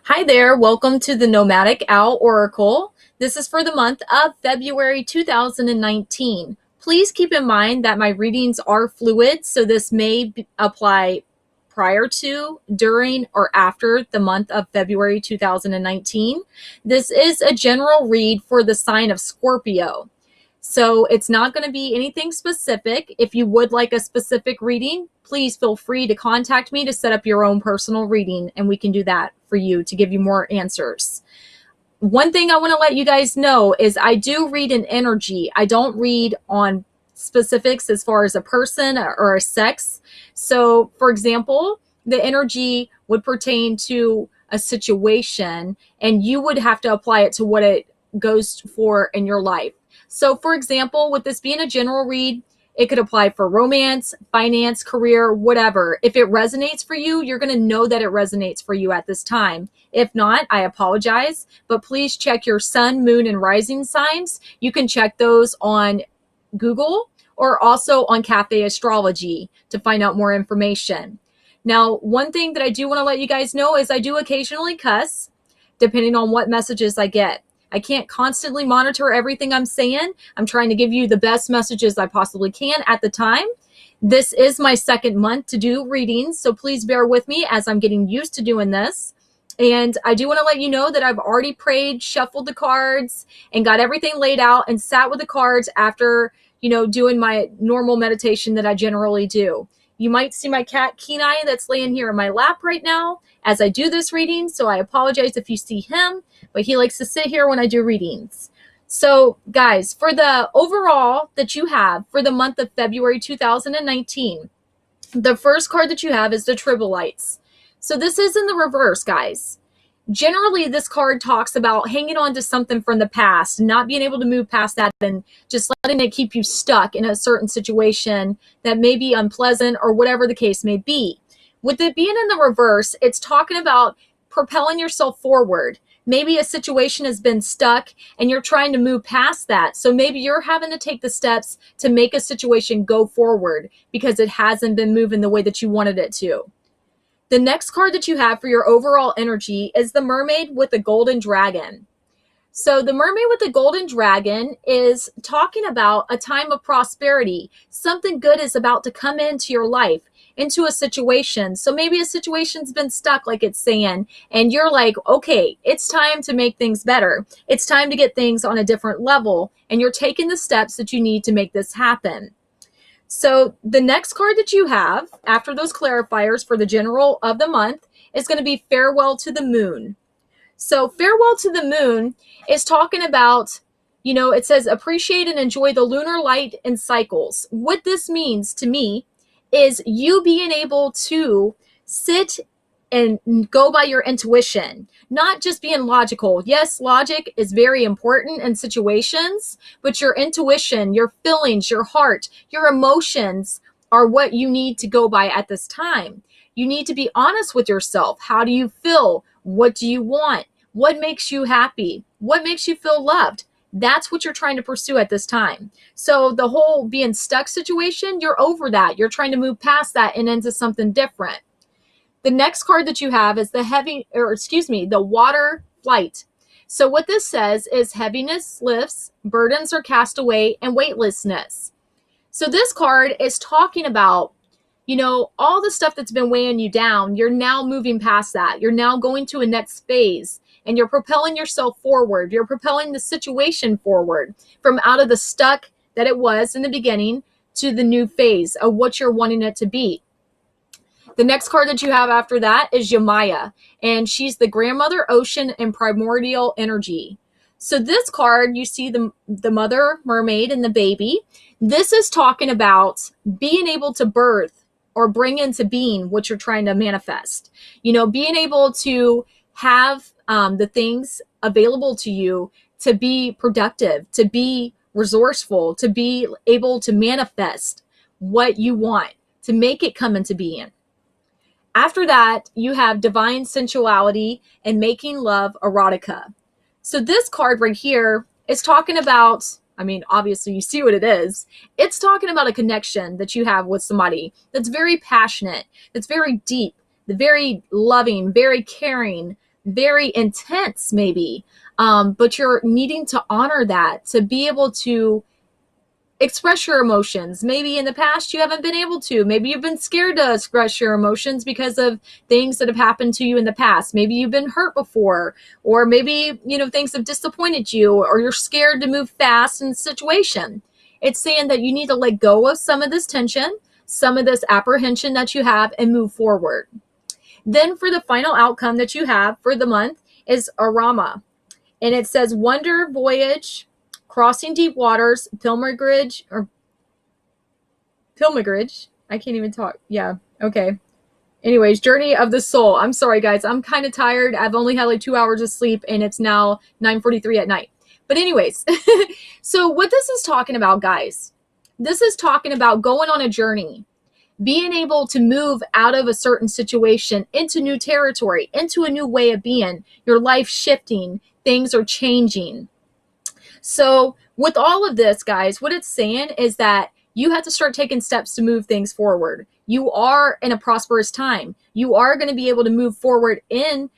Hi there, welcome to the Nomadic Owl Oracle. This is for the month of February 2019. Please keep in mind that my readings are fluid, so this may apply prior to, during, or after the month of February 2019. This is a general read for the sign of Scorpio. So it's not going to be anything specific. If you would like a specific reading, please feel free to contact me to set up your own personal reading, and we can do that for you to give you more answers. One thing I want to let you guys know is I do read an energy. I don't read on specifics as far as a person or a sex. So, for example, the energy would pertain to a situation, and you would have to apply it to what it goes for in your life. So, for example, with this being a general read, it could apply for romance, finance, career, whatever. If it resonates for you, you're going to know that it resonates for you at this time. If not, I apologize, but please check your sun, moon, and rising signs. You can check those on Google or also on Cafe Astrology to find out more information. Now, one thing that I do want to let you guys know is I do occasionally cuss, depending on what messages I get. I can't constantly monitor everything I'm saying. I'm trying to give you the best messages I possibly can at the time. This is my second month to do readings, so please bear with me as I'm getting used to doing this. And I do want to let you know that I've already prayed, shuffled the cards, and got everything laid out and sat with the cards after, doing my normal meditation that I generally do. You might see my cat Kenai that's laying here in my lap right now as I do this reading, so I apologize if you see him, but he likes to sit here when I do readings. So, guys, for the overall that you have for the month of February 2019, the first card that you have is the Tribolites. So this is in the reverse, guys. Generally, this card talks about hanging on to something from the past, not being able to move past that, and just letting it keep you stuck in a certain situation that may be unpleasant or whatever the case may be. With it being in the reverse, it's talking about propelling yourself forward. Maybe a situation has been stuck and you're trying to move past that. So maybe you're having to take the steps to make a situation go forward because it hasn't been moving the way that you wanted it to. The next card that you have for your overall energy is the Mermaid with the Golden Dragon. So the Mermaid with the Golden Dragon is talking about a time of prosperity. Something good is about to come into your life, into a situation. So maybe a situation's been stuck, like it's saying, and you're like, okay, it's time to make things better. It's time to get things on a different level, and you're taking the steps that you need to make this happen. So the next card that you have after those clarifiers for the general of the month is going to be Farewell to the Moon. So Farewell to the Moon is talking about, it says appreciate and enjoy the lunar light and cycles. What this means to me is you being able to sit and go by your intuition, not just being logical. Yes, logic is very important in situations, but your intuition, your feelings, your heart, your emotions are what you need to go by at this time. You need to be honest with yourself. How do you feel? What do you want? What makes you happy? What makes you feel loved? That's what you're trying to pursue at this time. So the whole being stuck situation, you're over that. You're trying to move past that and into something different. The next card that you have is the Water Flight. So what this says is heaviness lifts, burdens are cast away, and weightlessness. So this card is talking about, all the stuff that's been weighing you down. You're now moving past that. You're now going to a next phase, and you're propelling yourself forward. You're propelling the situation forward from out of the stuck that it was in the beginning to the new phase of what you're wanting it to be. The next card that you have after that is Yamaya, and she's the grandmother ocean and primordial energy. So this card, you see the mother mermaid and the baby. This is talking about being able to birth or bring into being what you're trying to manifest. Being able to have the things available to you to be productive, to be resourceful, to be able to manifest what you want, to make it come into being. After that, you have divine sensuality and making love erotica. So this card right here is talking about, obviously you see what it is. It's talking about a connection that you have with somebody that's very passionate, that's very deep, very loving, very caring, very intense maybe, but you're needing to honor that, to be able to express your emotions. Maybe in the past you haven't been able to. Maybe you've been scared to express your emotions because of things that have happened to you in the past. Maybe you've been hurt before, or maybe, things have disappointed you, or you're scared to move fast in the situation. It's saying that you need to let go of some of this tension, some of this apprehension that you have, and move forward. Then for the final outcome that you have for the month is Arama. And it says wonder, voyage, crossing deep waters, pilgrimage. I can't even talk. Yeah. Okay. Anyways, journey of the soul. I'm sorry, guys. I'm kind of tired. I've only had like 2 hours of sleep and it's now 9:43 at night. But anyways, so what this is talking about, guys, this is talking about going on a journey, being able to move out of a certain situation into new territory, into a new way of being, your life shifting, things are changing. So with all of this, guys, what it's saying is that you have to start taking steps to move things forward. You are in a prosperous time. You are going to be able to move forward into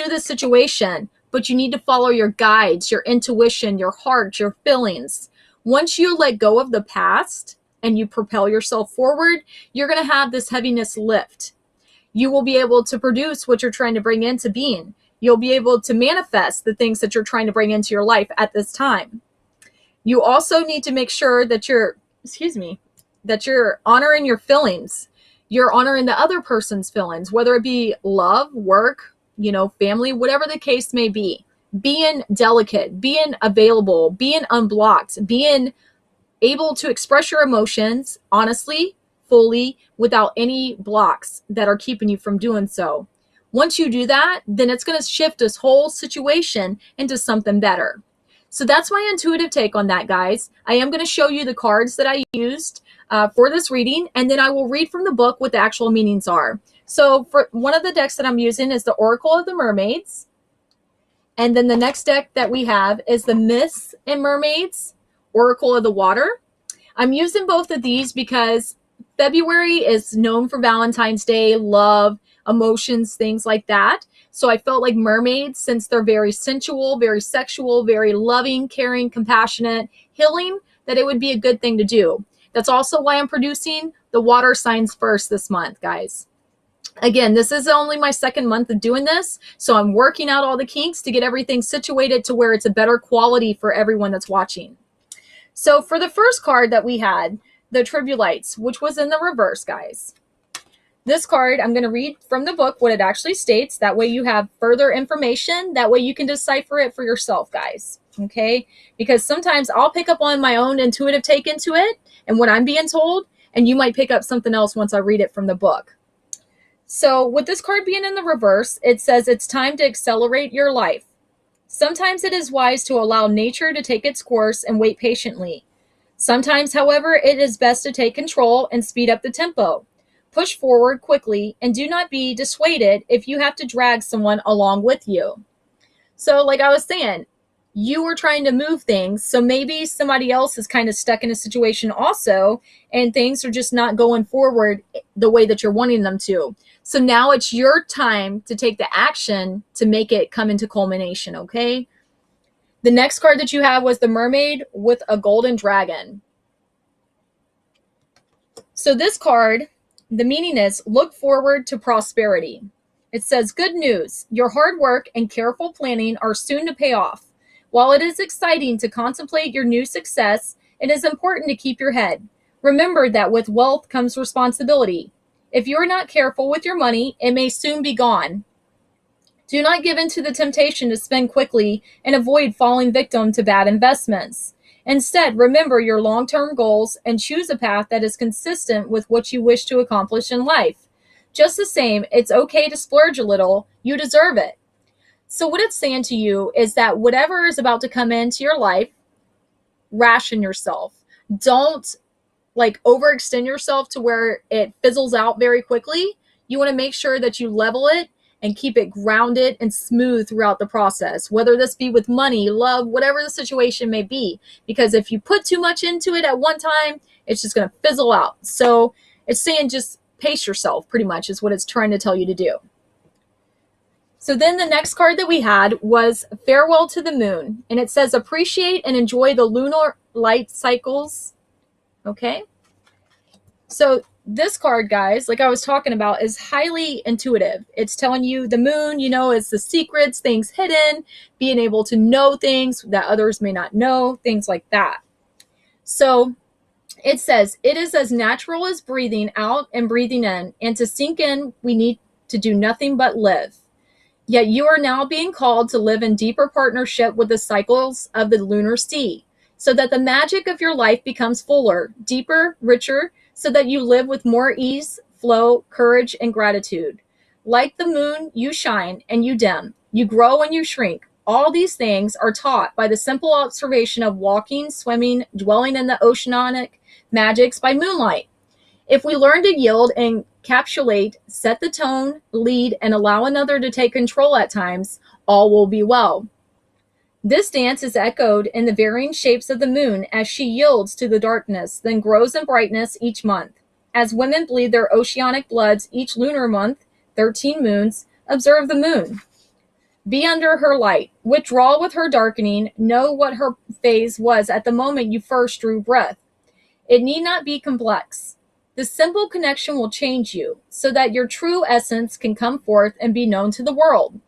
the situation, but you need to follow your guides, your intuition, your heart, your feelings. Once you let go of the past and you propel yourself forward, you're going to have this heaviness lift. You will be able to produce what you're trying to bring into being. You'll be able to manifest the things that you're trying to bring into your life at this time. You also need to make sure that you're honoring your feelings. You're honoring the other person's feelings, whether it be love, work, family, whatever the case may be. Being delicate, being available, being unblocked, being able to express your emotions honestly, fully, without any blocks that are keeping you from doing so. Once you do that, then it's going to shift this whole situation into something better. So that's my intuitive take on that, guys. I am going to show you the cards that I used for this reading, and then I will read from the book what the actual meanings are. So for one of the decks that I'm using is the Oracle of the Mermaids. And then the next deck that we have is the Myths and Mermaids, Oracle of the Water. I'm using both of these because February is known for Valentine's Day, love, emotions, things like that. So I felt like mermaids, since they're very sensual, very sexual, very loving, caring, compassionate, healing, that it would be a good thing to do. That's also why I'm producing the water signs first this month, guys. Again, this is only my second month of doing this, so I'm working out all the kinks to get everything situated to where it's a better quality for everyone that's watching. So for the first card that we had, the Tribulites, which was in the reverse, guys. This card, I'm going to read from the book what it actually states. That way you have further information. That way you can decipher it for yourself, guys. Okay? Because sometimes I'll pick up on my own intuitive take into it and what I'm being told, and you might pick up something else once I read it from the book. So with this card being in the reverse, it says it's time to accelerate your life. Sometimes it is wise to allow nature to take its course and wait patiently. Sometimes, however, it is best to take control and speed up the tempo. Push forward quickly and do not be dissuaded if you have to drag someone along with you. So like I was saying, you were trying to move things, so maybe somebody else is kind of stuck in a situation also, and things are just not going forward the way that you're wanting them to. So now it's your time to take the action to make it come into culmination, okay? The next card that you have was the Mermaid with a golden dragon. So this card, the meaning is look forward to prosperity. It says, good news, your hard work and careful planning are soon to pay off. While it is exciting to contemplate your new success, it is important to keep your head. Remember that with wealth comes responsibility. If you are not careful with your money, it may soon be gone. Do not give in to the temptation to spend quickly and avoid falling victim to bad investments. Instead, remember your long-term goals and choose a path that is consistent with what you wish to accomplish in life. Just the same, it's okay to splurge a little. You deserve it. So what it's saying to you is that whatever is about to come into your life, ration yourself. Don't overextend yourself to where it fizzles out very quickly. You want to make sure that you level it and keep it grounded and smooth throughout the process, whether this be with money, love, whatever the situation may be. Because if you put too much into it at one time, it's just going to fizzle out. So it's saying just pace yourself, pretty much is what it's trying to tell you to do. So then the next card that we had was Farewell to the Moon. And it says, appreciate and enjoy the lunar light cycles. Okay. So this card, guys, like I was talking about, is highly intuitive. It's telling you the moon, is the secrets, things hidden, being able to know things that others may not know, things like that. So it says, it is as natural as breathing out and breathing in. And to sink in, we need to do nothing but live. Yet you are now being called to live in deeper partnership with the cycles of the lunar sea, so that the magic of your life becomes fuller, deeper, richer, so that you live with more ease, flow, courage, and gratitude. Like the moon, you shine and you dim. You grow and you shrink. All these things are taught by the simple observation of walking, swimming, dwelling in the oceanic magics by moonlight. If we learn to yield and encapsulate, set the tone, lead, and allow another to take control at times, all will be well. This dance is echoed in the varying shapes of the moon as she yields to the darkness, then grows in brightness each month. As women bleed their oceanic bloods each lunar month, 13 moons, observe the moon. Be under her light. Withdraw with her darkening. Know what her phase was at the moment you first drew breath. It need not be complex. The simple connection will change you so that your true essence can come forth and be known to the world.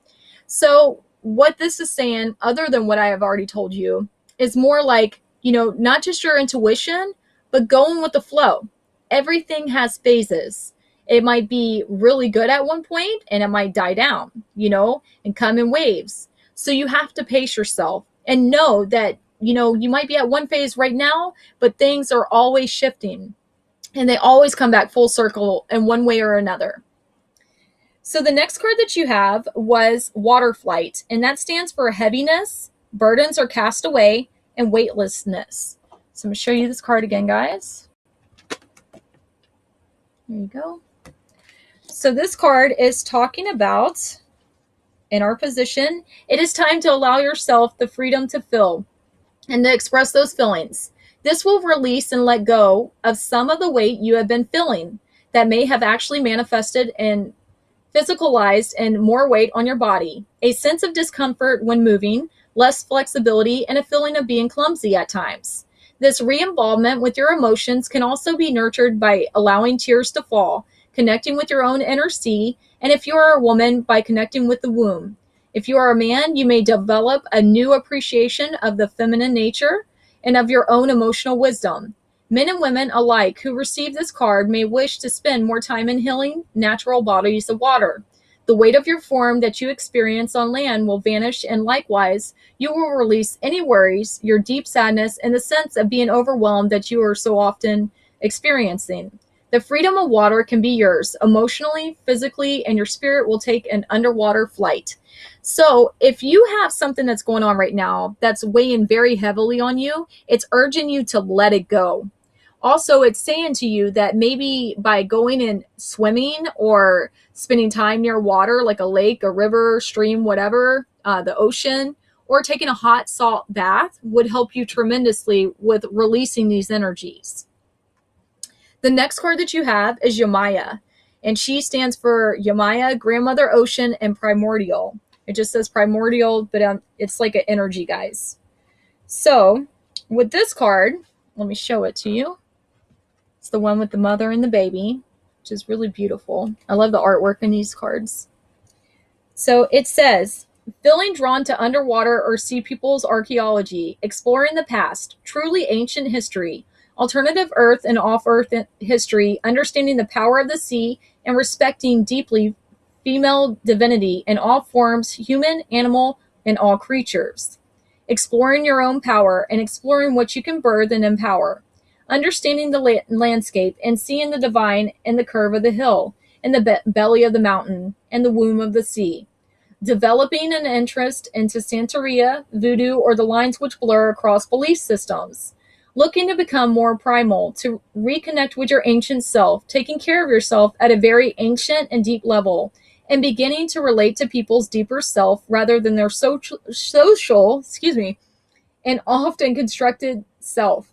So what this is saying, other than what I have already told you, is more like, not just your intuition, but going with the flow. Everything has phases. It might be really good at one point and it might die down, and come in waves. So you have to pace yourself and know that, you might be at one phase right now, but things are always shifting and they always come back full circle in one way or another. So the next card that you have was Water Flight, and that stands for heaviness, burdens are cast away, and weightlessness. So I'm going to show you this card again, guys. There you go. So this card is talking about, in our position, it is time to allow yourself the freedom to feel and to express those feelings. This will release and let go of some of the weight you have been feeling that may have actually manifested and physicalized and more weight on your body, a sense of discomfort when moving, less flexibility, and a feeling of being clumsy at times. This re-involvement with your emotions can also be nurtured by allowing tears to fall, connecting with your own inner sea, and if you are a woman, by connecting with the womb. If you are a man, you may develop a new appreciation of the feminine nature and of your own emotional wisdom. Men and women alike who receive this card may wish to spend more time in healing natural bodies of water. The weight of your form that you experience on land will vanish, and likewise, you will release any worries, your deep sadness, and the sense of being overwhelmed that you are so often experiencing. The freedom of water can be yours emotionally, physically, and your spirit will take an underwater flight. So if you have something that's going on right now that's weighing very heavily on you, it's urging you to let it go. Also, it's saying to you that maybe by going and swimming or spending time near water, like a lake, a river, stream, whatever, the ocean, or taking a hot salt bath would help you tremendously with releasing these energies. The next card that you have is Yamaya, and she stands for Yamaya, Grandmother Ocean, and Primordial. It just says Primordial, but it's like an energy, guys. So with this card, let me show it to you. It's the one with the mother and the baby, which is really beautiful. I love the artwork in these cards. So it says, feeling drawn to underwater or sea people's archaeology, exploring the past, truly ancient history, alternative Earth and off-Earth history, understanding the power of the sea, and respecting deeply female divinity in all forms, human, animal, and all creatures. Exploring your own power and exploring what you can birth and empower. Understanding the landscape and seeing the divine in the curve of the hill, in the belly of the mountain, and the womb of the sea. Developing an interest into Santeria, voodoo, or the lines which blur across belief systems. Looking to become more primal, to reconnect with your ancient self, taking care of yourself at a very ancient and deep level, and beginning to relate to people's deeper self rather than their social, and often constructed self.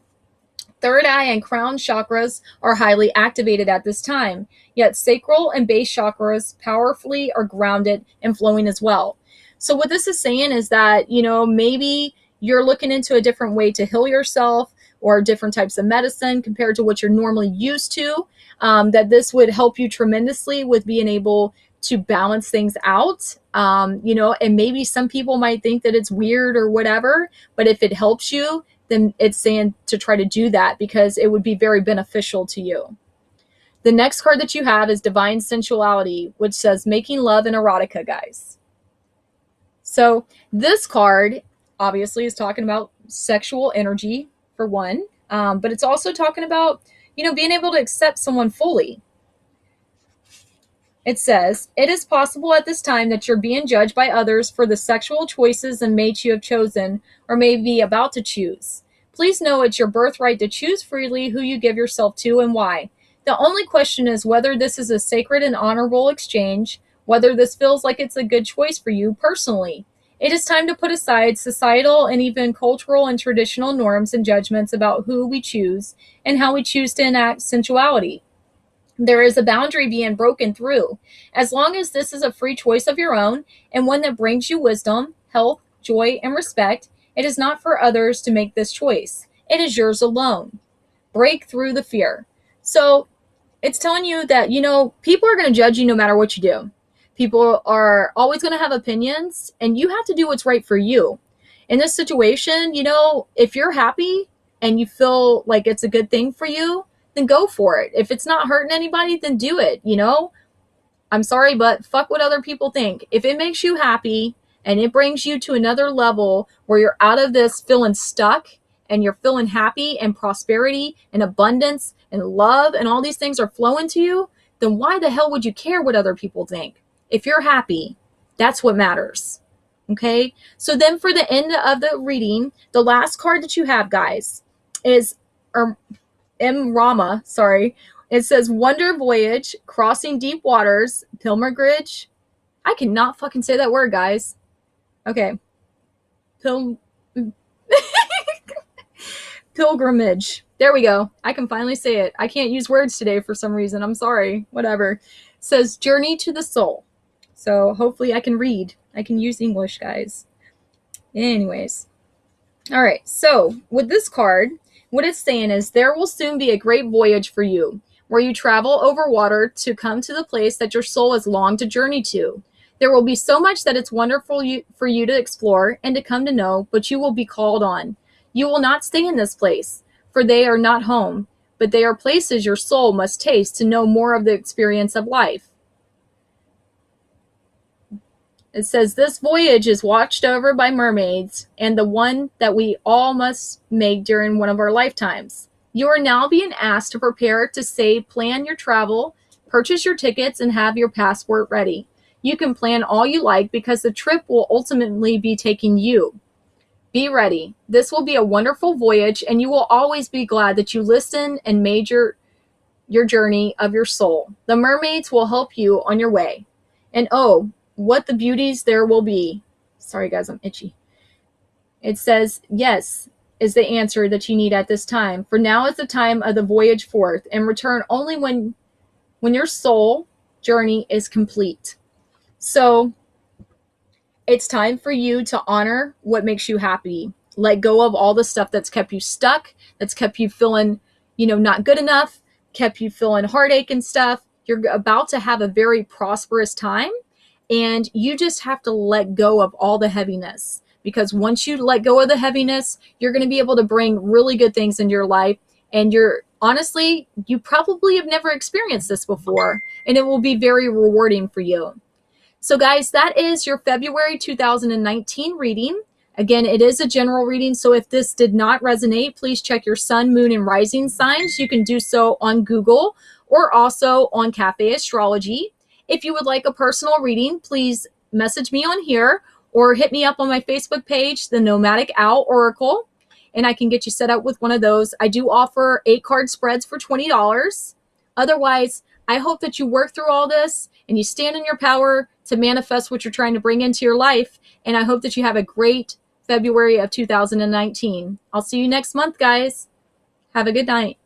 Third eye and crown chakras are highly activated at this time, yet sacral and base chakras powerfully are grounded and flowing as well. So what this is saying is that, maybe you're looking into a different way to heal yourself or different types of medicine compared to what you're normally used to, that this would help you tremendously with being able to balance things out. And maybe some people might think that it's weird or whatever, but if it helps you, then it's saying to try to do that because it would be very beneficial to you. The next card that you have is Divine Sensuality, which says making love and erotica, guys. So this card obviously is talking about sexual energy for one, but it's also talking about, being able to accept someone fully. It says, it is possible at this time that you're being judged by others for the sexual choices and mates you have chosen or may be about to choose. Please know it's your birthright to choose freely who you give yourself to and why. The only question is whether this is a sacred and honorable exchange, whether this feels like it's a good choice for you personally. It is time to put aside societal and even cultural and traditional norms and judgments about who we choose and how we choose to enact sensuality. There is a boundary being broken through. As long as this is a free choice of your own and one that brings you wisdom, health, joy, and respect, it is not for others to make this choice. It is yours alone. Break through the fear. So it's telling you that, people are going to judge you no matter what you do. People are always going to have opinions, and you have to do what's right for you. In this situation, if you're happy and you feel like it's a good thing for you, then go for it. If it's not hurting anybody, then do it. I'm sorry, but fuck what other people think. If it makes you happy and it brings you to another level where you're out of this feeling stuck and you're feeling happy and prosperity and abundance and love and all these things are flowing to you, then why the hell would you care what other people think? If you're happy, that's what matters. Okay? So then for the end of the reading, the last card that you have, guys, is Rama, sorry. It says Wonder Voyage, Crossing Deep Waters, Pilgrimage. I cannot fucking say that word, guys. Okay. Pilgrimage. There we go. I can finally say it. I can't use words today for some reason. I'm sorry. Whatever. It says Journey to the Soul. So hopefully I can read. I can use English, guys. Anyways. All right. So with this card, what it's saying is there will soon be a great voyage for you, where you travel over water to come to the place that your soul has longed to journey to. There will be so much that it's wonderful for you to explore and to come to know, but you will be called on. You will not stay in this place, for they are not home, but they are places your soul must taste to know more of the experience of life. It says this voyage is watched over by mermaids and the one that we all must make during one of our lifetimes. You are now being asked to prepare to plan your travel, purchase your tickets, and have your passport ready. You can plan all you like because the trip will ultimately be taking you. Be ready. This will be a wonderful voyage, and you will always be glad that you listened and made your journey of your soul. The mermaids will help you on your way. And oh, what the beauties there will be. Sorry, guys, I'm itchy. It says, yes, is the answer that you need at this time. For now is the time of the voyage forth, and return only when your soul journey is complete. So it's time for you to honor what makes you happy. Let go of all the stuff that's kept you stuck, that's kept you feeling, not good enough, kept you feeling heartache and stuff. You're about to have a very prosperous time. And you just have to let go of all the heaviness, because once you let go of the heaviness, you're going to be able to bring really good things into your life. And honestly, you probably have never experienced this before, and it will be very rewarding for you. So guys, that is your February 2019 reading. Again, it is a general reading. So if this did not resonate, please check your sun, moon, and rising signs. You can do so on Google or also on Cafe Astrology. If you would like a personal reading, please message me on here or hit me up on my Facebook page, The Nomadic Owl Oracle, and I can get you set up with one of those. I do offer 8-card spreads for $20. Otherwise, I hope that you work through all this and you stand in your power to manifest what you're trying to bring into your life. And I hope that you have a great February of 2019. I'll see you next month, guys. Have a good night.